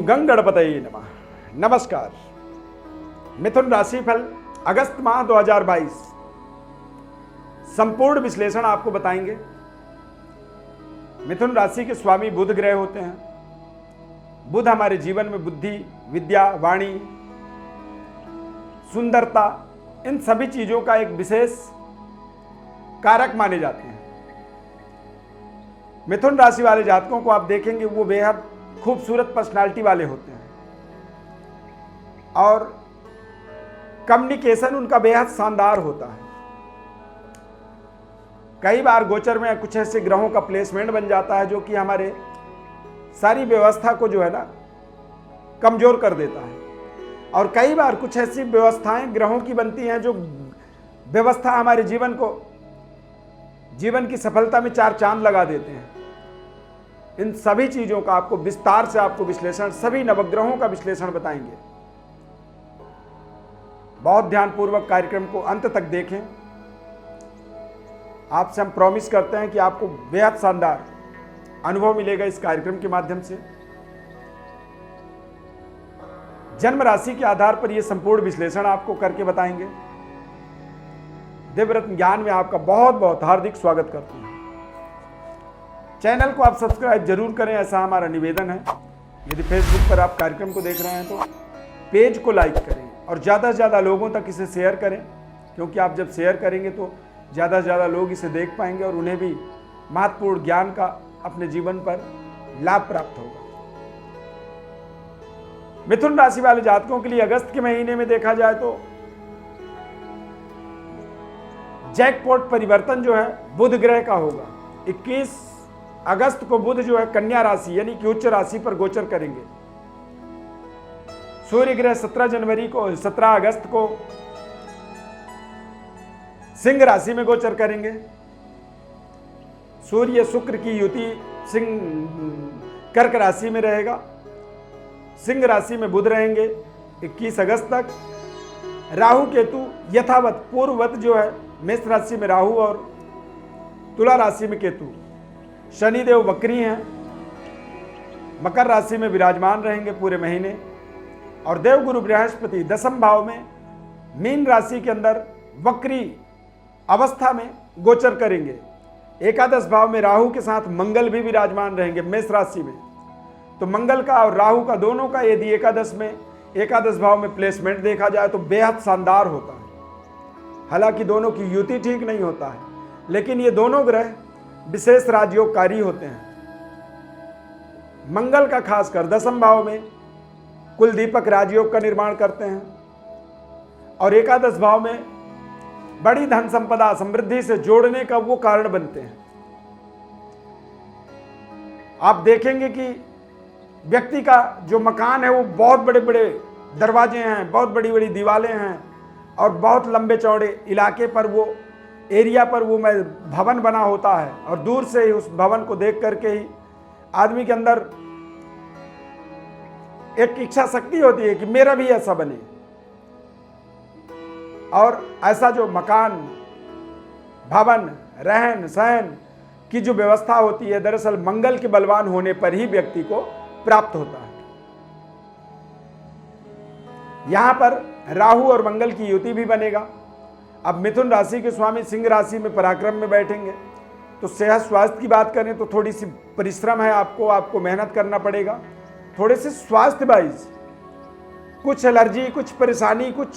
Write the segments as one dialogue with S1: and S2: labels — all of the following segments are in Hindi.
S1: गं गणपतये नमः। नमस्कार। मिथुन राशि फल अगस्त माह 2022 संपूर्ण विश्लेषण आपको बताएंगे। मिथुन राशि के स्वामी बुध ग्रह होते हैं। बुध हमारे जीवन में बुद्धि, विद्या, वाणी, सुंदरता, इन सभी चीजों का एक विशेष कारक माने जाते हैं। मिथुन राशि वाले जातकों को आप देखेंगे वो बेहद खूबसूरत पर्सनालिटी वाले होते हैं और कम्युनिकेशन उनका बेहद शानदार होता है। कई बार गोचर में कुछ ऐसे ग्रहों का प्लेसमेंट बन जाता है जो कि हमारे सारी व्यवस्था को जो है ना कमजोर कर देता है, और कई बार कुछ ऐसी व्यवस्थाएं ग्रहों की बनती हैं जो व्यवस्था हमारे जीवन की सफलता में चार चांद लगा देते हैं। इन सभी चीजों का आपको विस्तार से आपको विश्लेषण, सभी नवग्रहों का विश्लेषण बताएंगे। बहुत ध्यानपूर्वक कार्यक्रम को अंत तक देखें। आपसे हम प्रॉमिस करते हैं कि आपको बेहद शानदार अनुभव मिलेगा इस कार्यक्रम के माध्यम से। जन्म राशि के आधार पर यह संपूर्ण विश्लेषण आपको करके बताएंगे। दिव्यरत्न ज्ञान में आपका बहुत बहुत हार्दिक स्वागत करते हैं। चैनल को आप सब्सक्राइब जरूर करें, ऐसा हमारा निवेदन है। यदि फेसबुक पर आप कार्यक्रम को देख रहे हैं तो पेज को लाइक करें और ज़्यादा से ज़्यादा लोगों तक इसे शेयर करें, क्योंकि आप जब शेयर करेंगे तो ज़्यादा से ज़्यादा लोग इसे देख पाएंगे और उन्हें भी महत्वपूर्ण ज्ञान का अपने जीवन पर लाभ प्राप्त होगा। मिथुन राशि वाले जातकों के लिए अगस्त के महीने में देखा जाए तो जैकपॉट परिवर्तन जो है बुध ग्रह का होगा। 21 अगस्त को बुध जो है कन्या राशि यानी कि उच्च राशि पर गोचर करेंगे। सूर्य ग्रह 17 अगस्त को सिंह राशि में गोचर करेंगे। सूर्य शुक्र की युति कर्क राशि में रहेगा। सिंह राशि में बुध रहेंगे 21 अगस्त तक। राहु केतु यथावत पूर्ववत जो है मेष राशि में राहु और तुला राशि में केतु। शनिदेव वक्री हैं, मकर राशि में विराजमान रहेंगे पूरे महीने। और देवगुरु बृहस्पति 10वें भाव में मीन राशि के अंदर वक्री अवस्था में गोचर करेंगे। एकादश भाव में राहु के साथ मंगल भी विराजमान रहेंगे मेष राशि में। तो मंगल का और राहु का दोनों का यदि एकादश भाव में प्लेसमेंट देखा जाए तो बेहद शानदार होता है। हालांकि दोनों की युति ठीक नहीं होता है, लेकिन ये दोनों ग्रह विशेष राजयोगकारी होते हैं। मंगल का खासकर 10वें भाव में कुल दीपक राजयोग का निर्माण करते हैं और एकादश भाव में बड़ी धन संपदा समृद्धि से जोड़ने का वो कारण बनते हैं। आप देखेंगे कि व्यक्ति का जो मकान है वो बहुत बड़े बड़े दरवाजे हैं, बहुत बड़ी बड़ी दीवारें हैं और बहुत लंबे चौड़े इलाके पर वो एरिया पर वो भवन बना होता है, और दूर से ही उस भवन को देख करके ही आदमी के अंदर एक इच्छा शक्ति होती है कि मेरा भी ऐसा बने। और ऐसा जो मकान, भवन, रहन सहन की जो व्यवस्था होती है दरअसल मंगल के बलवान होने पर ही व्यक्ति को प्राप्त होता है। यहां पर राहु और मंगल की युति भी बनेगा। अब मिथुन राशि के स्वामी सिंह राशि में पराक्रम में बैठेंगे तो सेहत स्वास्थ्य की बात करें तो थोड़ी सी परिश्रम है, आपको मेहनत करना पड़ेगा। थोड़े से स्वास्थ्य वाइज कुछ एलर्जी, कुछ परेशानी, कुछ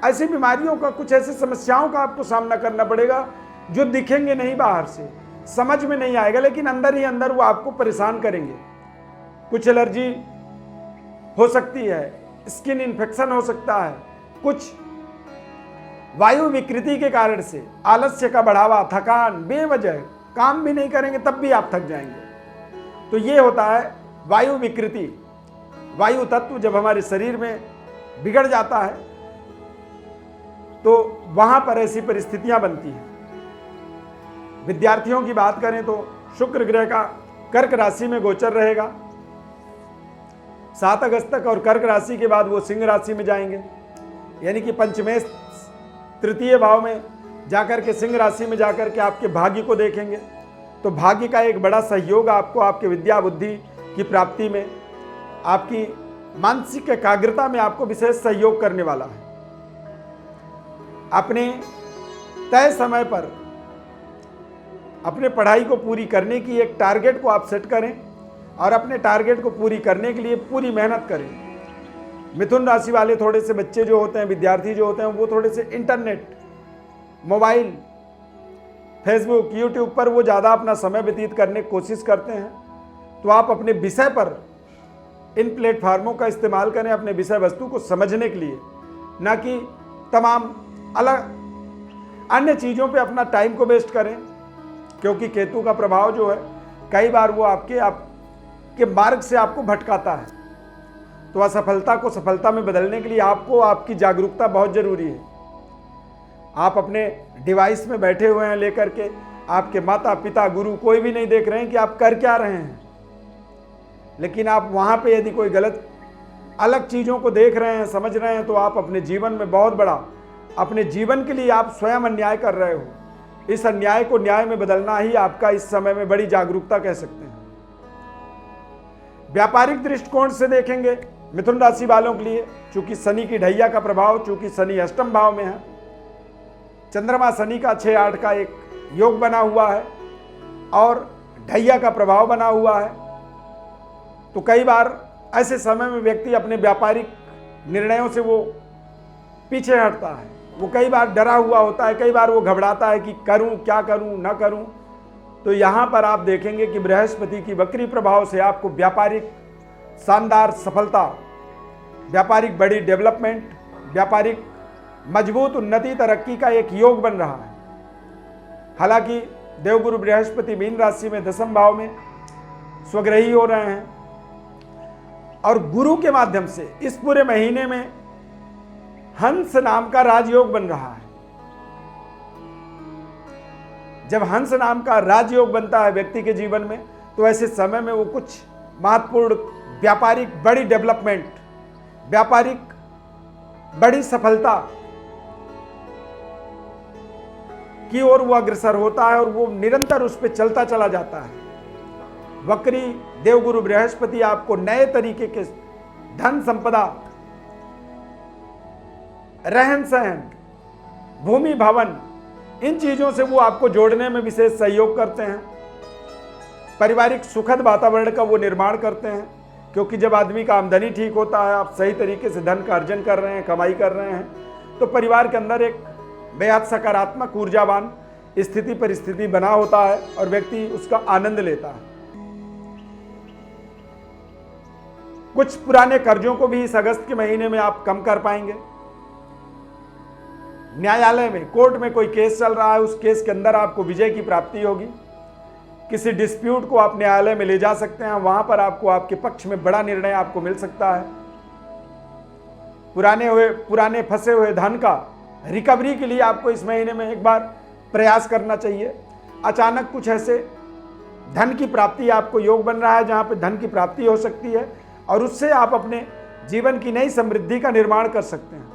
S1: ऐसी बीमारियों का, कुछ ऐसी समस्याओं का आपको सामना करना पड़ेगा जो दिखेंगे नहीं, बाहर से समझ में नहीं आएगा, लेकिन अंदर ही अंदर वो आपको परेशान करेंगे। कुछ एलर्जी हो सकती है, स्किन इन्फेक्शन हो सकता है, कुछ वायु विकृति के कारण से आलस्य का बढ़ावा, थकान, बेवजह काम भी नहीं करेंगे तब भी आप थक जाएंगे। तो ये होता है वायु विकृति। वायु तत्व जब हमारे शरीर में बिगड़ जाता है तो वहां पर ऐसी परिस्थितियां बनती हैं। विद्यार्थियों की बात करें तो शुक्र ग्रह का कर्क राशि में गोचर रहेगा 7 अगस्त तक, और कर्क राशि के बाद वो सिंह राशि में जाएंगे, यानी कि पंचमेश तृतीय भाव में जाकर के सिंह राशि में जाकर के आपके भाग्य को देखेंगे। तो भाग्य का एक बड़ा सहयोग आपको आपके विद्या बुद्धि की प्राप्ति में आपकी मानसिक एकाग्रता में आपको विशेष सहयोग करने वाला है। अपने तय समय पर अपने पढ़ाई को पूरी करने की एक टारगेट को आप सेट करें और अपने टारगेट को पूरी करने के लिए पूरी मेहनत करें। मिथुन राशि वाले थोड़े से बच्चे जो होते हैं, विद्यार्थी जो होते हैं, वो थोड़े से इंटरनेट, मोबाइल, फेसबुक, यूट्यूब पर वो ज़्यादा अपना समय व्यतीत करने की कोशिश करते हैं। तो आप अपने विषय पर इन प्लेटफार्मों का इस्तेमाल करें अपने विषय वस्तु को समझने के लिए, ना कि तमाम अलग अन्य चीज़ों पे अपना टाइम को वेस्ट करें। क्योंकि केतु का प्रभाव जो है कई बार वो आपके मार्ग से आपको भटकाता है। तो असफलता को सफलता में बदलने के लिए आपको आपकी जागरूकता बहुत ज़रूरी है। आप अपने डिवाइस में बैठे हुए हैं लेकर के, आपके माता पिता गुरु कोई भी नहीं देख रहे हैं कि आप कर क्या रहे हैं, लेकिन आप वहाँ पे यदि कोई गलत अलग चीज़ों को देख रहे हैं, समझ रहे हैं, तो आप अपने जीवन में बहुत बड़ा, अपने जीवन के लिए आप स्वयं अन्याय कर रहे हो। इस अन्याय को न्याय में बदलना ही आपका इस समय में बड़ी जागरूकता कह सकते हैं। व्यापारिक दृष्टिकोण से देखेंगे मिथुन राशि वालों के लिए, चूंकि शनि की ढैया का प्रभाव, चूंकि शनि अष्टम भाव में है, चंद्रमा शनि का 6-8 का एक योग बना हुआ है और ढैया का प्रभाव बना हुआ है। तो कई बार ऐसे समय में व्यक्ति अपने व्यापारिक निर्णयों से वो पीछे हटता है, वो कई बार डरा हुआ होता है, कई बार वो घबराता है कि करूं क्या करूं ना करूं। तो यहाँ पर आप देखेंगे कि बृहस्पति की वक्री प्रभाव से आपको व्यापारिक शानदार सफलता, व्यापारिक बड़ी डेवलपमेंट, व्यापारिक मजबूत उन्नति तरक्की का एक योग बन रहा है। हालांकि देवगुरु बृहस्पति मीन राशि में 10वें भाव में स्वग्रही हो रहे हैं और गुरु के माध्यम से इस पूरे महीने में हंस नाम का राजयोग बन रहा है। जब हंस नाम का राजयोग बनता है व्यक्ति के जीवन में, तो ऐसे समय में वो कुछ महत्वपूर्ण व्यापारिक बड़ी डेवलपमेंट, व्यापारिक बड़ी सफलता की ओर वो अग्रसर होता है और वो निरंतर उस पर चलता चला जाता है। वक्री देवगुरु बृहस्पति आपको नए तरीके के धन संपदा, रहन सहन, भूमि भवन, इन चीजों से वो आपको जोड़ने में विशेष सहयोग करते हैं। पारिवारिक सुखद वातावरण का वो निर्माण करते हैं, क्योंकि जब आदमी का आमदनी ठीक होता है, आप सही तरीके से धन का अर्जन कर रहे हैं, कमाई कर रहे हैं, तो परिवार के अंदर एक बेहद सकारात्मक ऊर्जावान स्थिति परिस्थिति बना होता है और व्यक्ति उसका आनंद लेता है। कुछ पुराने कर्जों को भी इस अगस्त के महीने में आप कम कर पाएंगे। न्यायालय में, कोर्ट में कोई केस चल रहा है, उस केस के अंदर आपको विजय की प्राप्ति होगी। किसी डिस्प्यूट को आप न्यायालय में ले जा सकते हैं, वहां पर आपको आपके पक्ष में बड़ा निर्णय आपको मिल सकता है। पुराने फंसे हुए धन का रिकवरी के लिए आपको इस महीने में एक बार प्रयास करना चाहिए। अचानक कुछ ऐसे धन की प्राप्ति आपको योग बन रहा है जहां पे धन की प्राप्ति हो सकती है और उससे आप अपने जीवन की नई समृद्धि का निर्माण कर सकते हैं।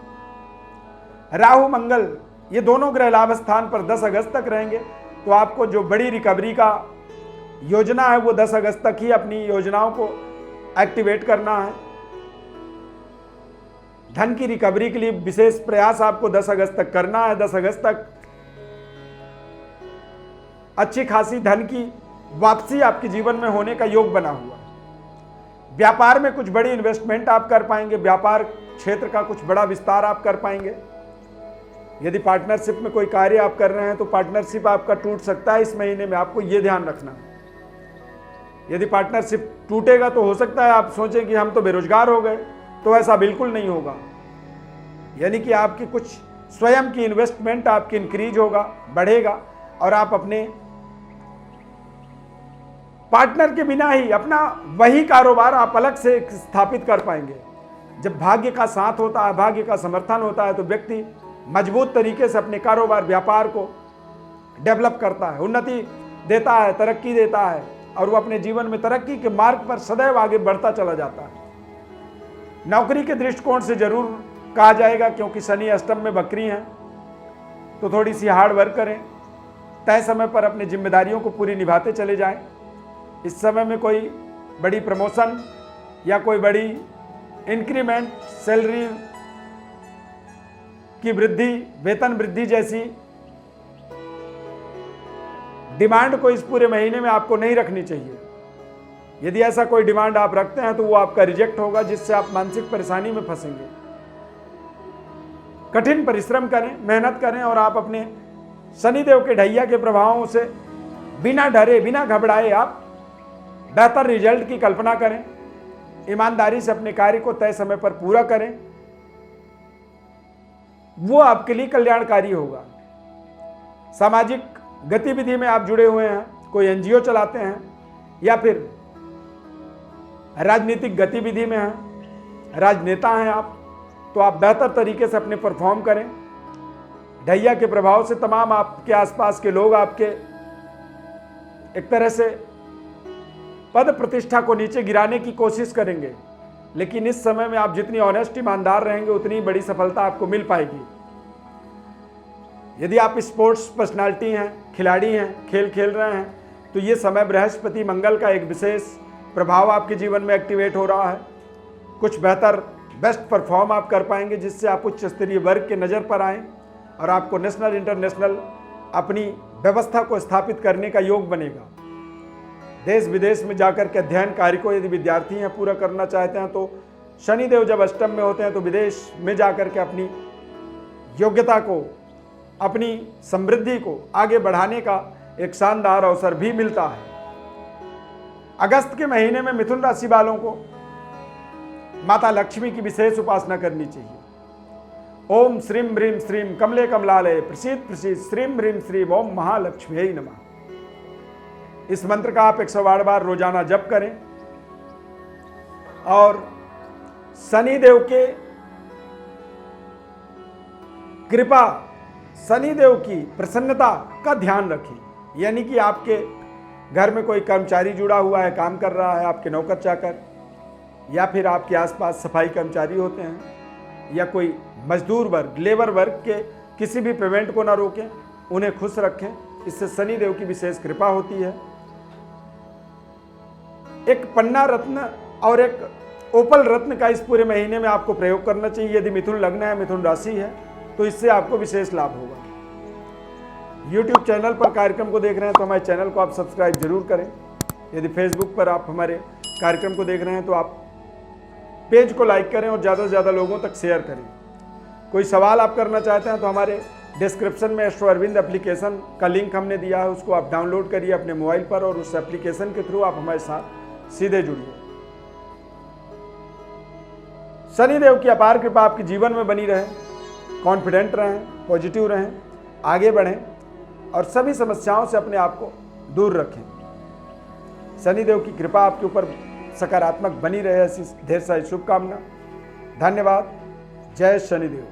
S1: राहु मंगल ये दोनों ग्रह लाभ स्थान पर 10 अगस्त तक रहेंगे, तो आपको जो बड़ी रिकवरी का योजना है वो 10 अगस्त तक ही अपनी योजनाओं को एक्टिवेट करना है। धन की रिकवरी के लिए विशेष प्रयास आपको 10 अगस्त तक करना है। 10 अगस्त तक अच्छी खासी धन की वापसी आपके जीवन में होने का योग बना हुआ है। व्यापार में कुछ बड़ी इन्वेस्टमेंट आप कर पाएंगे, व्यापार क्षेत्र का कुछ बड़ा विस्तार आप कर पाएंगे। यदि पार्टनरशिप में कोई कार्य आप कर रहे हैं तो पार्टनरशिप आपका टूट सकता है इस महीने में, आपको यह ध्यान रखना है। यदि पार्टनरशिप टूटेगा तो हो सकता है आप सोचें कि हम तो बेरोजगार हो गए, तो ऐसा बिल्कुल नहीं होगा। यानी कि आपकी कुछ स्वयं की इन्वेस्टमेंट आपकी इंक्रीज होगा, बढ़ेगा और आप अपने पार्टनर के बिना ही अपना वही कारोबार आप अलग से स्थापित कर पाएंगे। जब भाग्य का साथ होता है, भाग्य का समर्थन होता है, तो व्यक्ति मजबूत तरीके से अपने कारोबार व्यापार को डेवलप करता है, उन्नति देता है, तरक्की देता है और वो अपने जीवन में तरक्की के मार्ग पर सदैव आगे बढ़ता चला जाता है। नौकरी के दृष्टिकोण से जरूर कहा जाएगा, क्योंकि शनि अष्टम में वक्री हैं, तो थोड़ी सी हार्ड वर्क करें, तय समय पर अपनी जिम्मेदारियों को पूरी निभाते चले जाएं। इस समय में कोई बड़ी प्रमोशन या कोई बड़ी इंक्रीमेंट, सैलरी की वृद्धि, वेतन वृद्धि जैसी डिमांड को इस पूरे महीने में आपको नहीं रखनी चाहिए। यदि ऐसा कोई डिमांड आप रखते हैं तो वो आपका रिजेक्ट होगा, जिससे आप मानसिक परेशानी में फंसेंगे। कठिन परिश्रम करें, मेहनत करें और आप अपने शनिदेव के ढैया के प्रभावों से बिना डरे, बिना घबराए आप बेहतर रिजल्ट की कल्पना करें। ईमानदारी से अपने कार्य को तय समय पर पूरा करें, वो आपके लिए कल्याणकारी होगा। सामाजिक गतिविधि में आप जुड़े हुए हैं, कोई एनजीओ चलाते हैं या फिर राजनीतिक गतिविधि में हैं, राजनेता हैं आप, तो आप बेहतर तरीके से अपने परफॉर्म करें। ढैया के प्रभाव से तमाम आपके आसपास के लोग आपके एक तरह से पद प्रतिष्ठा को नीचे गिराने की कोशिश करेंगे, लेकिन इस समय में आप जितनी ऑनेस्ट, ईमानदार रहेंगे उतनी बड़ी सफलता आपको मिल पाएगी। यदि आप स्पोर्ट्स पर्सनालिटी हैं, खिलाड़ी हैं, खेल खेल रहे हैं, तो ये समय बृहस्पति मंगल का एक विशेष प्रभाव आपके जीवन में एक्टिवेट हो रहा है। कुछ बेहतर, बेस्ट परफॉर्म आप कर पाएंगे, जिससे आप उच्च स्तरीय वर्ग के नज़र पर आएँ और आपको नेशनल, इंटरनेशनल अपनी व्यवस्था को स्थापित करने का योग बनेगा। देश विदेश में जाकर के अध्ययन कार्य को यदि विद्यार्थी हैं पूरा करना चाहते हैं, तो शनिदेव जब अष्टम में होते हैं तो विदेश में जाकर के अपनी योग्यता को, अपनी समृद्धि को आगे बढ़ाने का एक शानदार अवसर भी मिलता है। अगस्त के महीने में मिथुन राशि वालों को माता लक्ष्मी की विशेष उपासना करनी चाहिए। ओम श्रीम ह्रीम श्रीम कमले कमलालय प्रसीद प्रसीद श्रीम ह्रीम श्रीम ओम महालक्ष्मी नमः। इस मंत्र का आप 108 बार रोजाना जप करें और शनिदेव के कृपा, शनिदेव की प्रसन्नता का ध्यान रखें। यानी कि आपके घर में कोई कर्मचारी जुड़ा हुआ है, काम कर रहा है, आपके नौकर चाकर, या फिर आपके आसपास सफाई कर्मचारी होते हैं, या कोई मजदूर वर्ग, लेबर वर्ग के किसी भी पेमेंट को ना रोकें, उन्हें खुश रखें। इससे शनिदेव की विशेष कृपा होती है। एक पन्ना रत्न और एक ओपल रत्न का इस पूरे महीने में आपको प्रयोग करना चाहिए। यदि मिथुन लग्न है, मिथुन राशि है, तो इससे आपको विशेष लाभ होगा। YouTube चैनल पर कार्यक्रम को देख रहे हैं तो हमारे चैनल को आप सब्सक्राइब जरूर करें। यदि Facebook पर आप हमारे कार्यक्रम को देख रहे हैं तो आप पेज को लाइक करें और ज़्यादा से ज़्यादा लोगों तक शेयर करें। कोई सवाल आप करना चाहते हैं तो हमारे डिस्क्रिप्शन में एस्ट्रो अरविंद एप्लीकेशन का लिंक हमने दिया है, उसको आप डाउनलोड करिए अपने मोबाइल पर और उस एप्लीकेशन के थ्रू आप हमारे साथ सीधे जुड़िए। शनिदेव की अपार कृपा आपके जीवन में बनी रहे। कॉन्फिडेंट रहें, पॉजिटिव रहें, आगे बढ़ें और सभी समस्याओं से अपने आप को दूर रखें। शनिदेव की कृपा आपके ऊपर सकारात्मक बनी रहे, ऐसी ढेर सारी शुभकामना। धन्यवाद। जय शनिदेव।